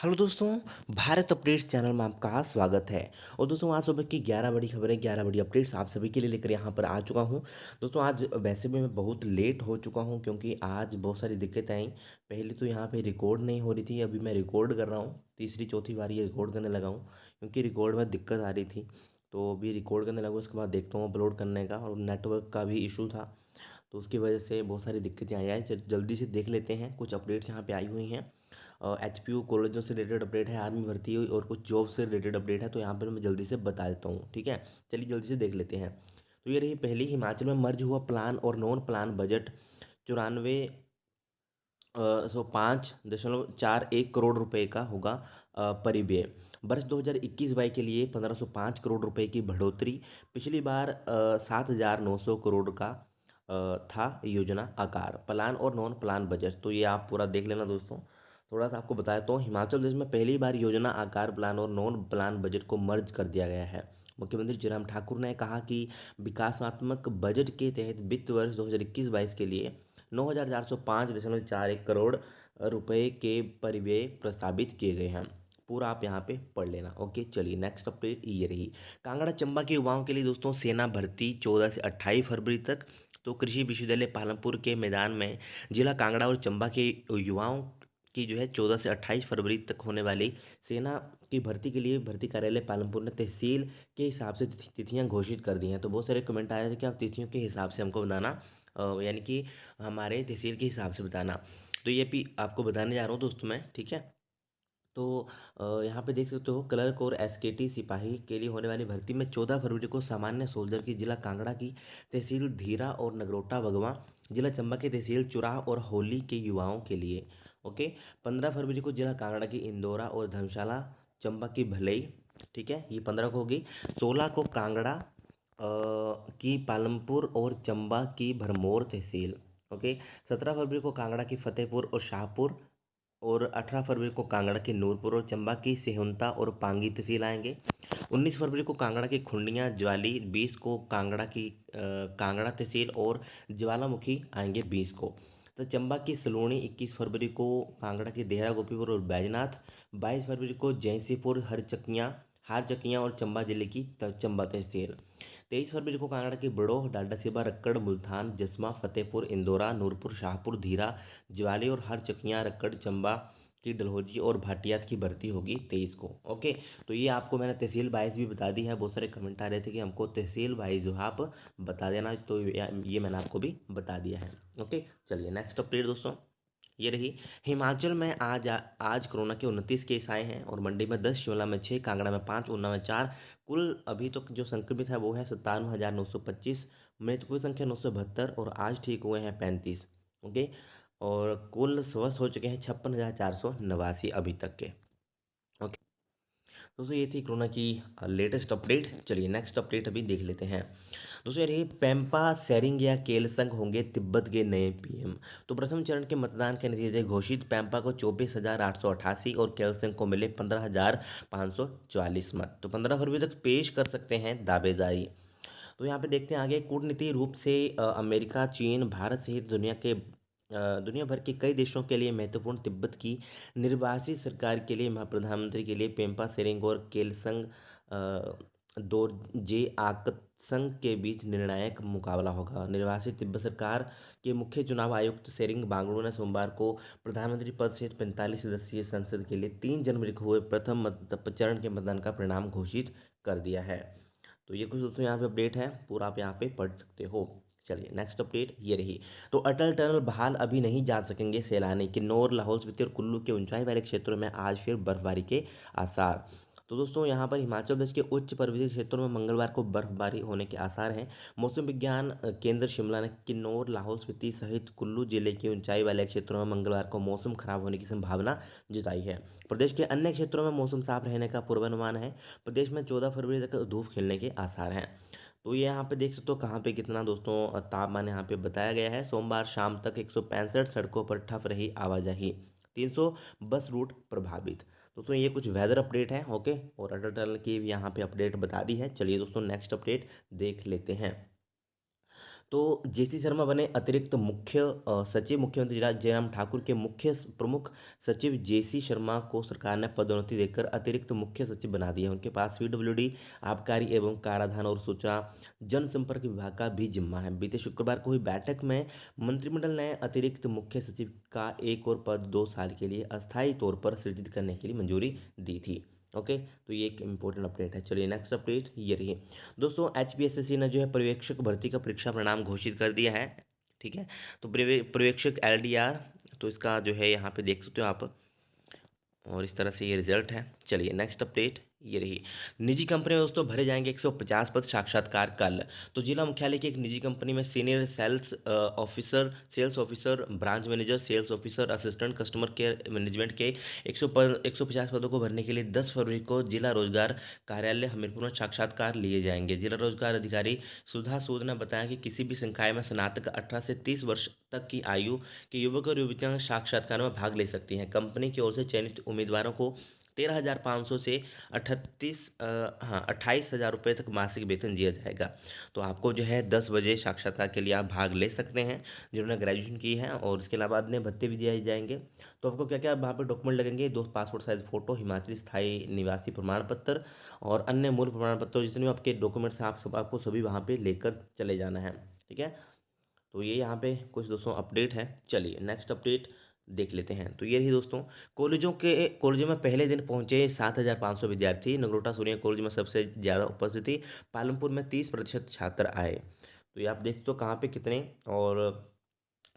Hello दोस्तों। Bharat updates channel में आपका स्वागत है। और दोस्तों आज सुबह की 11 बड़ी खबरें 11 बड़ी अपडेट्स आप सभी के लिए लेकर यहाँ पर आ चुका हूँ। दोस्तों आज वैसे भी मैं बहुत लेट हो चुका हूँ क्योंकि आज बहुत सारी दिक्कतें आई। पहले तो यहाँ पे रिकॉर्ड नहीं हो रही थी, अभी मैं रिकॉर्ड कर रहा हूँ, तीसरी चौथी बार ये रिकॉर्ड करने लगा हूँ क्योंकि रिकॉर्ड में दिक्कत आ रही थी। तो अभी रिकॉर्ड करने लगा, उसके बाद देखता हूँ अपलोड करने का, और नेटवर्क का भी इशू था तो उसकी वजह से बहुत सारी दिक्कतें आई हैं। जल्दी से देख लेते हैं, कुछ अपडेट्स यहाँ पे आई हुई हैं। एच पी यू कॉलेजों से रिलेटेड अपडेट है, आर्मी भर्ती हुई और कुछ जॉब से रिलेटेड अपडेट है, तो यहाँ पर मैं जल्दी से बता देता हूँ। ठीक है, चलिए जल्दी से देख लेते हैं। तो ये रही पहली, हिमाचल में मर्ज हुआ प्लान और नॉन प्लान बजट 94 105.41 करोड़ रुपए का होगा परिव्यय। वर्ष 2021-22 के लिए 1505 करोड़ रुपए की बढ़ोतरी। पिछली बार 7,900 करोड़ का था योजना आकार। प्लान और नॉन प्लान बजट, तो ये आप पूरा देख लेना दोस्तों। थोड़ा सा आपको बताया तो हिमाचल प्रदेश में पहली बार योजना आकार प्लान और नॉन प्लान बजट को मर्ज कर दिया गया है। मुख्यमंत्री जयराम ठाकुर ने कहा कि विकासात्मक बजट के तहत वित्त वर्ष 2021-22 के लिए 9,405.41 रुपए के परिव्यय प्रस्तावित किए गए हैं। पूरा आप यहाँ पे पढ़ लेना। ओके, चलिए नेक्स्ट अपडेट ये रही। कांगड़ा चंबा के युवाओं के लिए दोस्तों सेना भर्ती 14 से 28 फरवरी तक। तो कृषि विश्वविद्यालय पालमपुर के मैदान में जिला कांगड़ा और चंबा के युवाओं की जो है 14 से 28 फरवरी तक होने वाली सेना की भर्ती के लिए भर्ती कार्यालय पालमपुर ने तहसील के हिसाब से तिथियां घोषित कर दी हैं। तो बहुत सारे कमेंट आ रहे थे कि आप तिथियों के हिसाब से हमको बताना, यानी कि हमारे तहसील के हिसाब से बताना। तो ये भी आपको बताने जा रहा हूँ दोस्तों मैं। ठीक है, तो यहाँ पे देख सकते हो, क्लर्क और एसकेटी सिपाही के लिए होने वाली भर्ती में 14 फरवरी को सामान्य सोल्जर की जिला कांगड़ा की तहसील धीरा और नगरोटा भगवा, जिला चंबा के तहसील चुराह और होली के युवाओं के लिए। ओके, 15 फरवरी को जिला कांगड़ा की इंदौरा और धर्मशाला, चंबा की भलई। ठीक है, ये 15 को होगी। 16 को कांगड़ा की पालमपुर और चंबा की भरमौर तहसील। ओके, 17 फरवरी को कांगड़ा की फतेहपुर और शाहपुर, और 18 फरवरी को कांगड़ा के नूरपुर और चंबा की सेहुंता और पांगी तहसील आएंगे। 19 फरवरी को कांगड़ा की खुंडियाँ ज्वाली, 20 को कांगड़ा की कांगड़ा तहसील और ज्वालामुखी आएंगे 20 को। तो चंबा की सलूणी 21 फरवरी को, कांगड़ा के देहरा गोपीपुर और बैजनाथ 22 फरवरी को, जयसीपुर हारचकियाँ और चंबा जिले की चंबा तहसील। 23 फरवरी को कांगड़ा की बड़ोह, डाडा सिबा, रक्कड़, मुल्तान, जसमा, फतेहपुर, इंदौरा, नूरपुर, शाहपुर, धीरा, ज्वाली और हर चकियाँ, रक्कड़, चंबा की डलहौजी और भाटियात की भर्ती होगी 23 को। ओके, तो ये आपको मैंने तहसील वाइज भी बता दी है। बहुत सारे कमेंट आ रहे थे कि हमको तहसील वाइज जो है आप बता देना, तो ये मैंने आपको भी बता दिया है। ओके, चलिए नेक्स्ट अपडेट दोस्तों ये रही। हिमाचल में आज कोरोना के 29 केस आए हैं, और मंडी में 10, शिमला में 6, कांगड़ा में 5, ऊना में 4। कुल अभी तक जो संक्रमित है वो है 57,925। मृतकों की संख्या 972, और आज ठीक हुए हैं 35। ओके, और कुल स्वस्थ हो चुके हैं 56,489 अभी तक के। ओके, दोस्तों ये थी कोरोना की लेटेस्ट अपडेट। चलिए नेक्स्ट अपडेट अभी देख लेते हैं। दोस्तों ये रही, पेम्पा सेरिंग या केलसंग होंगे तिब्बत के नए पीएम। तो प्रथम चरण के मतदान के नतीजे घोषित। पेम्पा को 24,888 और केलसंग को मिले 15,544 मत। तो 15 फरवरी तक पेश कर सकते हैं दावेदारी। तो यहाँ पे देखते हैं आगे। कूटनीति रूप से अमेरिका, चीन, भारत सहित दुनिया भर के कई देशों के लिए महत्वपूर्ण तिब्बत की निर्वासित सरकार के लिए प्रधानमंत्री के लिए पेम्पा सेरिंग और केलसंग दोरजे आकत्संग के बीच निर्णायक मुकाबला होगा। निर्वासित तिब्बत सरकार के मुख्य चुनाव आयुक्त सेरिंग बांगड़ू ने सोमवार को प्रधानमंत्री पद सहित 45 सदस्यीय संसद के लिए 3 जनवरी को हुए प्रथम चरण के मतदान का परिणाम घोषित कर दिया है। तो ये कुछ दोस्तों यहाँ पे अपडेट है, पूरा आप यहाँ पे पढ़ सकते हो। चलिए नेक्स्ट अपडेट ये रही। तो अटल टनल बहाल, अभी नहीं जा सकेंगे सैलानी। किन्नौर, लाहौल स्पीति और कुल्लू के ऊंचाई वाले क्षेत्रों में आज फिर बर्फबारी के आसार। तो दोस्तों यहाँ पर हिमाचल प्रदेश के उच्च पर्वतीय क्षेत्रों में मंगलवार को बर्फबारी होने के आसार हैं। मौसम विज्ञान केंद्र शिमला ने किन्नौर, लाहौल स्पीति सहित कुल्लू जिले के ऊंचाई वाले क्षेत्रों में मंगलवार को मौसम खराब होने की संभावना जताई है। प्रदेश के अन्य क्षेत्रों में मौसम साफ रहने का पूर्वानुमान है। प्रदेश में 14 फरवरी तक धूप खिलने के आसार हैं। तो ये यहाँ पे देख सकते हो कहाँ पे कितना दोस्तों तापमान यहाँ पे बताया गया है। सोमवार शाम तक 165 सड़कों पर ठप रही आवाजाही, 300 बस रूट प्रभावित। दोस्तों ये कुछ वेदर अपडेट है। ओके, और अटल टनल की भी यहाँ पे अपडेट बता दी है। चलिए दोस्तों नेक्स्ट अपडेट देख लेते हैं। तो जेसी शर्मा बने अतिरिक्त मुख्य सचिव। मुख्यमंत्री जयराम ठाकुर के मुख्य प्रमुख सचिव जेसी शर्मा को सरकार ने पदोन्नति देकर अतिरिक्त मुख्य सचिव बना दिया। उनके पास पीडब्ल्यूडी, आबकारी एवं कराधान और सूचना जनसंपर्क विभाग का भी जिम्मा है। बीते शुक्रवार को हुई बैठक में मंत्रिमंडल ने अतिरिक्त मुख्य सचिव का एक और पद 2 साल के लिए अस्थायी तौर पर सृजित करने के लिए मंजूरी दी थी। ओके, तो ये एक इंपॉर्टेंट अपडेट है। चलिए नेक्स्ट अपडेट ये रही दोस्तों, एचपीएससी ने जो है पर्यवेक्षक भर्ती का परीक्षा परिणाम घोषित कर दिया है। ठीक है, तो पर्यवेक्षक एलडीआर, तो इसका जो है यहाँ पे देख सकते हो आप, और इस तरह से ये रिजल्ट है। चलिए नेक्स्ट अपडेट ये रही, निजी कंपनी में दोस्तों भरे जाएंगे 150 पद, साक्षात्कार कल। तो जिला मुख्यालय की एक निजी कंपनी में senior sales officer, branch manager, sales officer, assistant customer care management के 150 पदों को भरने के लिए 10 फरवरी को जिला रोजगार कार्यालय हमीरपुर में साक्षात्कार लिए जाएंगे। जिला रोजगार अधिकारी सुधा सूद ने बताया कि किसी भी संकाय में स्नातक 18 से 30 वर्ष तक की आयु के युवक और युवतियां साक्षात्कार में भाग ले सकती हैं। कंपनी की ओर से चयनित उम्मीदवारों को 13,500 से 28,000 रुपये तक मासिक वेतन दिया जाएगा। तो आपको जो है 10 बजे साक्षात्कार के लिए आप भाग ले सकते हैं, जिन्होंने ग्रेजुएशन की है, और इसके अलावा अन्य भत्ते भी दिए जाएंगे। तो आपको क्या क्या वहाँ पर डॉक्यूमेंट लगेंगे, 2 पासपोर्ट साइज फ़ोटो, हिमाचली स्थायी निवासी प्रमाण पत्र और अन्य मूल प्रमाण पत्र, जितने भी आपके डॉक्यूमेंट्स हैं आपको सभी वहाँ पर लेकर चले जाना है। ठीक है, तो ये यहाँ पे कुछ दोस्तों अपडेट है। चलिए नेक्स्ट अपडेट देख लेते हैं। तो ये रही दोस्तों, कॉलेजों में पहले दिन पहुंचे 7,500 विद्यार्थी। नगरोटा सोनिया कॉलेज में सबसे ज़्यादा उपस्थिति, पालमपुर में 30% छात्र आए। तो ये आप देखते हो कहाँ पे कितने, और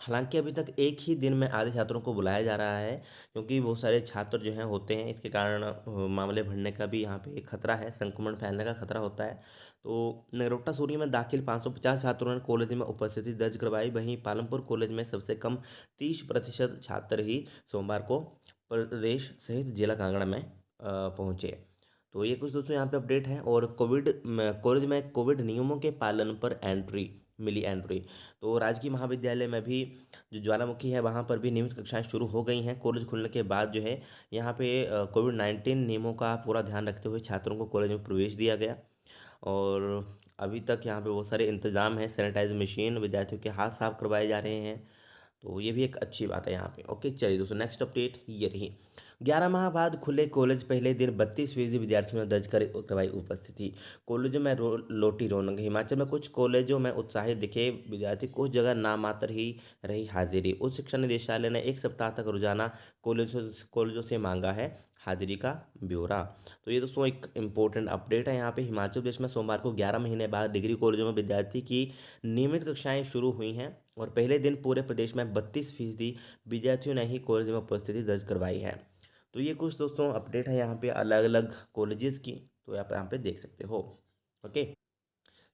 हालांकि अभी तक एक ही दिन में आधे छात्रों को बुलाया जा रहा है, क्योंकि बहुत सारे छात्र जो हैं होते हैं, इसके कारण मामले बढ़ने का भी यहाँ पे खतरा है, संक्रमण फैलने का खतरा होता है। तो नगरोटा सूरी में दाखिल 550 छात्रों ने कॉलेज में उपस्थिति दर्ज करवाई। वहीं पालमपुर कॉलेज में सबसे कम 30% छात्र ही सोमवार को प्रदेश सहित जिला कांगड़ा में पहुंचे। तो ये कुछ दोस्तों यहाँ पे अपडेट है। और कॉलेज में कोविड नियमों के पालन पर मिली एंट्री। तो राजकीय महाविद्यालय में भी जो ज्वालामुखी है वहाँ पर भी नियमित कक्षाएं शुरू हो गई हैं। कॉलेज खुलने के बाद जो है यहाँ पे कोविड-19 नियमों का पूरा ध्यान रखते हुए छात्रों को कॉलेज में प्रवेश दिया गया। और अभी तक यहाँ पे बहुत सारे इंतजाम हैं, सैनिटाइज मशीन, विद्यार्थियों के हाथ साफ करवाए जा रहे हैं। तो ये भी एक अच्छी बात है यहाँ पे। ओके, चलिए दोस्तों नेक्स्ट अपडेट ये रही, 11 माह बाद खुले कॉलेज, पहले दिन 32% विद्यार्थियों ने दर्ज करवाई उपस्थिति। कॉलेजों में लौटी रौनक, हिमाचल में कुछ कॉलेजों में उत्साहित दिखे विद्यार्थी, कुछ जगह नामात्र ही रही हाजिरी। उच्च शिक्षा निदेशालय ने 1 सप्ताह तक रोजाना कॉलेजों से मांगा है हाजिरी का ब्यौरा। तो ये दोस्तों एक इम्पोर्टेंट अपडेट है यहाँ पे। हिमाचल प्रदेश में सोमवार को 11 महीने बाद डिग्री कॉलेजों में विद्यार्थी की नियमित कक्षाएं शुरू हुई हैं, और पहले दिन पूरे प्रदेश में 32% विद्यार्थियों ने ही कॉलेज में उपस्थिति दर्ज करवाई है। तो ये कुछ दोस्तों अपडेट है यहाँ पे अलग अलग कॉलेजेस की, तो आप यहाँ पे देख सकते हो। ओके,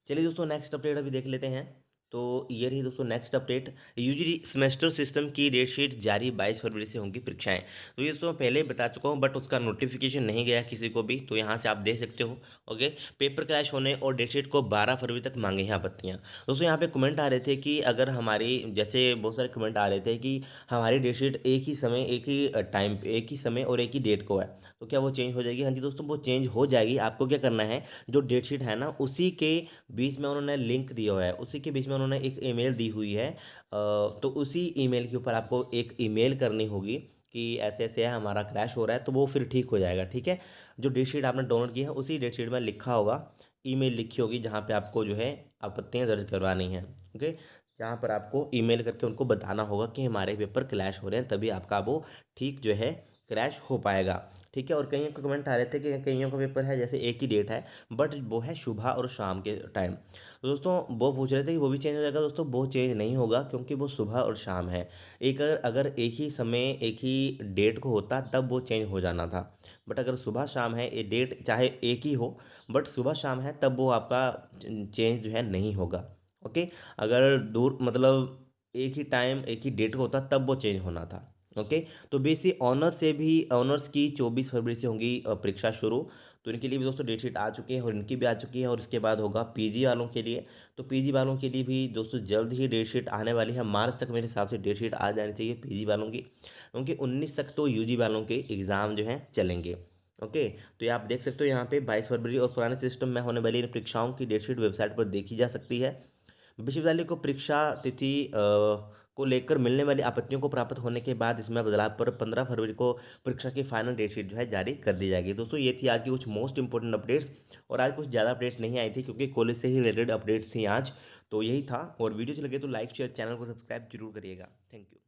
चलिए दोस्तों नेक्स्ट अपडेट अभी देख लेते हैं। तो ये रही दोस्तों next update, UG semester system की डेट शीट जारी, 22 फरवरी से होंगी परीक्षाएं। तो ये दोस्तों पहले ही बता चुका हूँ, बट उसका नोटिफिकेशन नहीं गया किसी को भी, तो यहाँ से आप देख सकते हो। ओके, पेपर क्रैश होने और डेट शीट को 12 फरवरी तक मांगे हैं आपत्तियाँ। दोस्तों यहाँ पे कमेंट आ रहे थे कि अगर हमारी, जैसे बहुत सारे कमेंट आ रहे थे कि हमारी डेट शीट एक ही समय, एक ही टाइम, एक ही समय और एक ही डेट को है, तो क्या वो चेंज हो जाएगी? हाँ जी दोस्तों, वो चेंज हो जाएगी। आपको क्या करना है, जो डेट शीट है ना उसी के बीच में उन्होंने लिंक दिया हुआ है, उसी के बीच में उन्होंने एक ईमेल दी हुई है। तो उसी ईमेल के ऊपर आपको एक ईमेल करनी होगी कि ऐसे ऐसे है, हमारा क्रैश हो रहा है, तो वो फिर ठीक हो जाएगा। ठीक है, जो डेट शीट आपने डाउनलोड की है उसी डेट शीट में लिखा होगा, ईमेल लिखी होगी, जहाँ पे आपको जो है आपत्तियाँ दर्ज करवानी है। ओके, जहाँ पर आपको ईमेल करके उनको बताना होगा कि हमारे पेपर क्लैश हो रहे हैं, तभी आपका वो ठीक जो है क्रैश हो पाएगा। ठीक है, और कईयों के कमेंट आ रहे थे कि कईयों का पेपर है जैसे एक ही डेट है, बट वो है सुबह और शाम के टाइम। तो दोस्तों वो पूछ रहे थे कि वो भी चेंज हो जाएगा। दोस्तों वो चेंज नहीं होगा, क्योंकि वो सुबह और शाम है। अगर एक ही समय एक ही डेट को होता तब वो चेंज हो जाना था, बट अगर सुबह शाम है, ये डेट चाहे एक ही हो बट सुबह शाम है, तब वो आपका चेंज जो है नहीं होगा। ओके, अगर दूर मतलब एक ही टाइम एक ही डेट को होता तब वो चेंज होना था। ओके, तो बेसिक ऑनर्स की 24 फरवरी से होंगी परीक्षा शुरू। तो इनके लिए भी दोस्तों डेट शीट आ चुकी है, और इनकी भी आ चुकी है, और इसके बाद होगा पीजी वालों के लिए। तो पीजी वालों के लिए भी दोस्तों जल्द ही डेट शीट आने वाली है, मार्च तक मेरे हिसाब से डेट शीट आ जानी चाहिए पीजी वालों की, क्योंकि 19 तक तो यूजी वालों के एग्ज़ाम जो हैं चलेंगे। ओके, तो ये आप देख सकते हो यहाँ पे 22 फरवरी, और पुराने सिस्टम में होने वाली इन परीक्षाओं की डेट शीट वेबसाइट पर देखी जा सकती है। विश्वविद्यालय को परीक्षा तिथि को लेकर मिलने वाली आपत्तियों को प्राप्त होने के बाद इसमें बदलाव पर 15 फरवरी को परीक्षा की फाइनल डेट शीट जो है जारी कर दी जाएगी। दोस्तों ये थी आज की कुछ मोस्ट इंपॉर्टेंट अपडेट्स, और आज कुछ ज़्यादा अपडेट्स नहीं आई थी क्योंकि कॉलेज से ही रिलेटेड अपडेट्स थी आज। तो यही था, और वीडियो अच्छी लगे तो लाइक शेयर, चैनल को सब्सक्राइब जरूर करिएगा। Thank you.